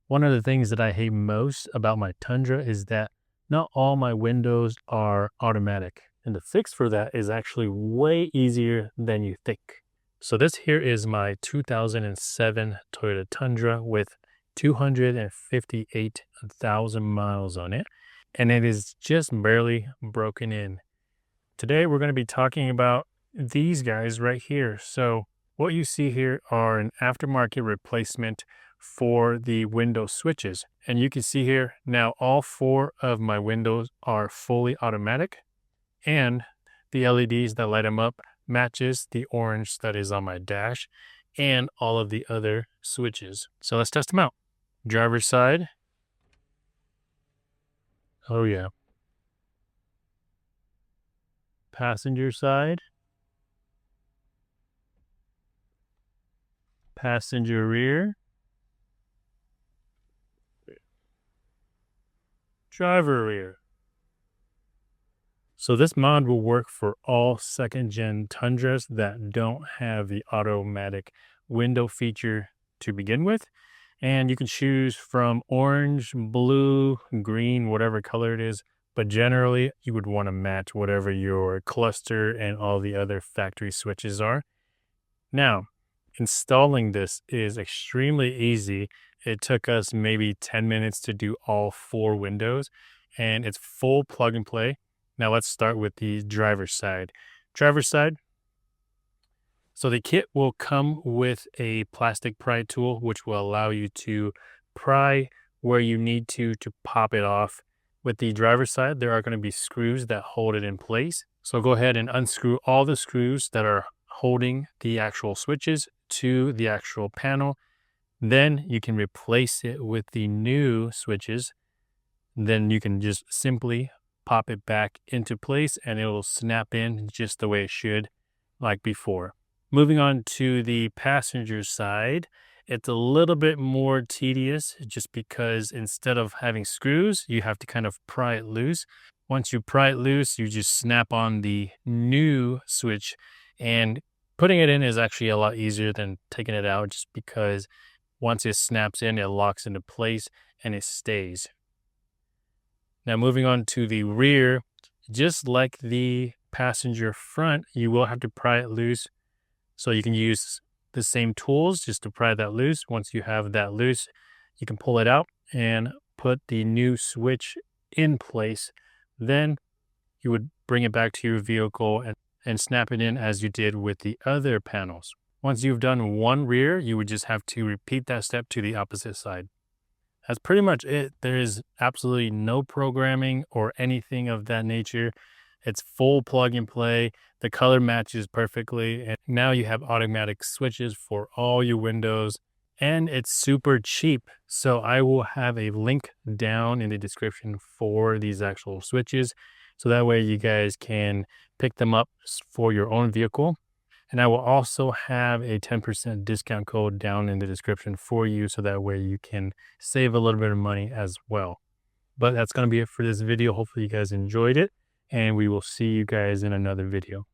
One of the things that I hate most about my Tundra is that not all my windows are automatic. And the fix for that is actually way easier than you think. So this here is my 2007 Toyota Tundra with 258,000 miles on it. And it is just barely broken in. Today we're going to be talking about these guys right here. So what you see here are an aftermarket replacement for the window switches. And you can see here now all four of my windows are fully automatic, and the LEDs that light them up matches the orange that is on my dash and all of the other switches. So let's test them out. Driver's side. Oh yeah. Passenger side. Passenger rear. Driver rear. So this mod will work for all second gen Tundras that don't have the automatic window feature to begin with. And you can choose from orange, blue, green, whatever color it is. But generally you would want to match whatever your cluster and all the other factory switches are. Now, installing this is extremely easy. It took us maybe 10 minutes to do all four windows, and it's full plug and play. Now let's start with the driver's side. Driver's side. So the kit will come with a plastic pry tool, which will allow you to pry where you need to pop it off. With the driver's side, there are going to be screws that hold it in place. So go ahead and unscrew all the screws that are holding the actual switches to the actual panel. Then you can replace it with the new switches. Then you can just simply pop it back into place and it will snap in just the way it should, like before. Moving on to the passenger side, it's a little bit more tedious just because instead of having screws, you have to kind of pry it loose. Once you pry it loose, you just snap on the new switch, and putting it in is actually a lot easier than taking it out just because once it snaps in, it locks into place and it stays. Now moving on to the rear, just like the passenger front, you will have to pry it loose. So you can use the same tools just to pry that loose. Once you have that loose, you can pull it out and put the new switch in place. Then you would bring it back to your vehicle and snap it in as you did with the other panels. Once you've done one rear, you would just have to repeat that step to the opposite side. That's pretty much it. There is absolutely no programming or anything of that nature. It's full plug and play. The color matches perfectly. And now you have automatic switches for all your windows. And it's super cheap. So I will have a link down in the description for these actual switches. So that way you guys can pick them up for your own vehicle. And I will also have a 10% discount code down in the description for you. So that way you can save a little bit of money as well. But that's going to be it for this video. Hopefully you guys enjoyed it, and we will see you guys in another video.